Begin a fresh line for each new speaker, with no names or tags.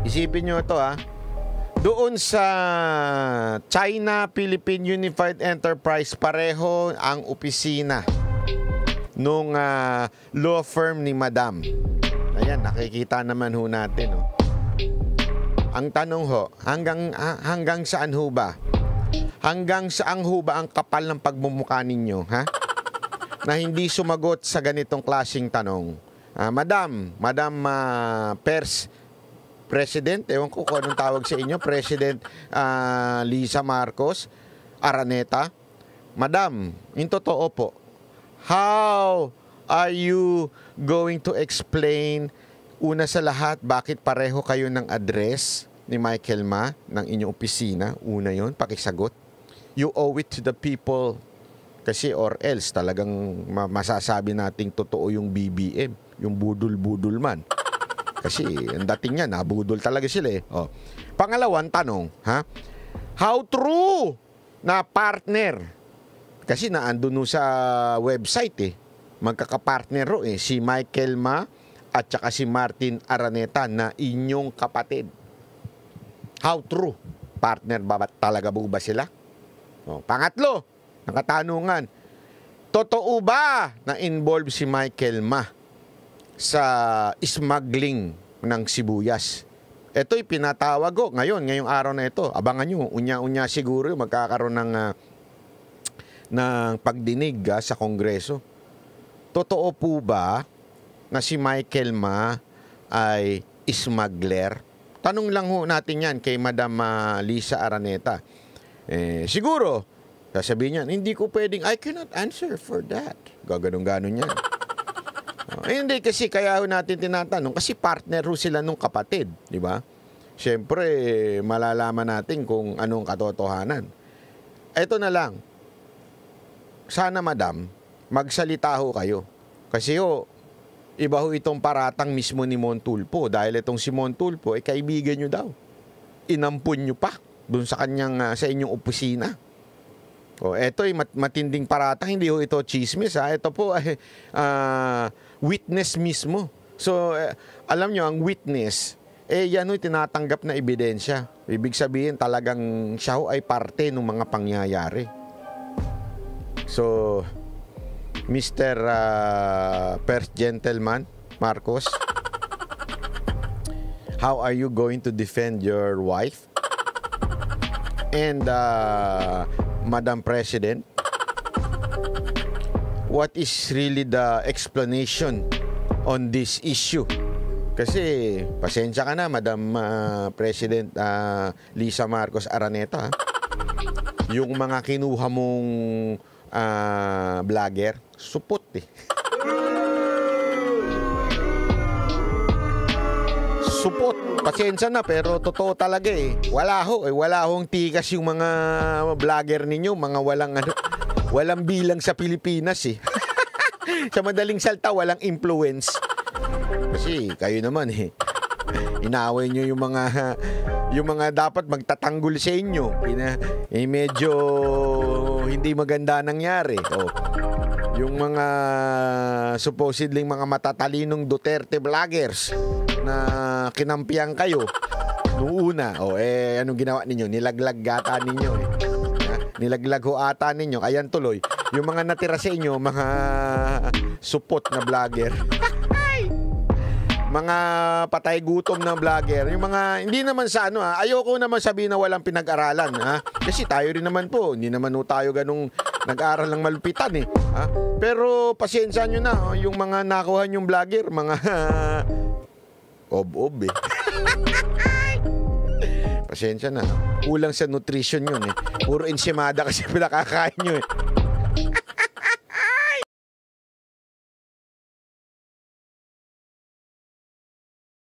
Isipin nyo ito, doon sa China-Philippine Unified Enterprise, pareho ang opisina nung law firm ni Madam. Ayan, nakikita naman ho natin. Ang tanong ho, hanggang saan ho ba? Hanggang saan ho ba ang kapal ng pagmumukha ninyo, na hindi sumagot sa ganitong klaseng tanong? Madam President, ewan ko kung anong tawag sa inyo, President Lisa Marcos Araneta. Madam, in totoo po, how are you going to explain, una sa lahat, bakit pareho kayo ng address ni Michael Ma ng inyong opisina? Una yon, pakisagot. You owe it to the people kasi or else talagang masasabi nating totoo yung BBM, yung budol-budol man. Kasi ang dating niya, nabudol talaga sila eh. Pangalawang tanong, how true na partner? Kasi naandun sa website magkakapartner si Michael Ma at saka si Martin Araneta na inyong kapatid. How true? Partner ba talaga ba sila? Pangatlo, nakatanungan, totoo ba na involved si Michael Ma sa smuggling ng sibuyas? Ito'y pinatawag ko ngayong araw na ito. Abangan nyo, unya-unya siguro magkakaroon ng pagdinig sa Kongreso. Totoo po ba na si Michael Ma ay smuggler? Tanong lang ho natin yan kay Madam Lisa Araneta. Siguro, sasabihin niyan, hindi ko pwedeng, I cannot answer for that. Gaganong-ganon yan. Hindi kasi kaya natin tinatanong kasi partner ho sila nung kapatid, di ba? Siyempre, malalaman natin kung anong katotohanan. Ito na lang. Sana, Madam, magsalita ho kayo. Kasi iba ho itong paratang mismo ni Montulfo dahil itong si Montulfo ay kaibigan nyo daw. Inampun nyo pa dun sa kanyang sa inyong opisina. Ito'y matinding paratang, hindi ho ito chismis Ito po ay witness mismo. So alam nyo, ang witness yan ho'y tinatanggap na ebidensya. Ibig sabihin talagang siya ho ay parte ng mga pangyayari. So Mr. First Gentleman Marcos, how are you going to defend your wife? And Madam President, what is really the explanation on this issue? Kasi pasensya ka na, Madam President Lisa Marcos Araneta, yung mga kinuha mong vlogger, supot supot. Pasensya na, pero totoo talaga Wala hong tikas yung mga vlogger ninyo, mga walang bilang sa Pilipinas Sa madaling salta, walang influence. Kasi kayo naman inaaway nyo yung mga dapat magtatanggol sa inyo. Medyo hindi maganda nangyari. Yung mga supposedly mga matatalinong Duterte vloggers na kinampihan kayo noong una. Anong ginawa ninyo? Nilaglag ata ninyo Nilaglag ho ata ninyo. Ayan tuloy. Yung mga natira sa inyo, mga supot na vlogger. Mga patay gutom na vlogger. Yung mga, hindi naman sa ayoko naman sabihin na walang pinag-aralan. Kasi tayo rin naman po. Hindi naman tayo ganung nag-aral ng malupitan Pero pasensya nyo na. Yung mga nakuha yung vlogger, mga ob-ob Pasensya na. Kulang sa nutrition yun Puro ensimada kasi pinakakain nyo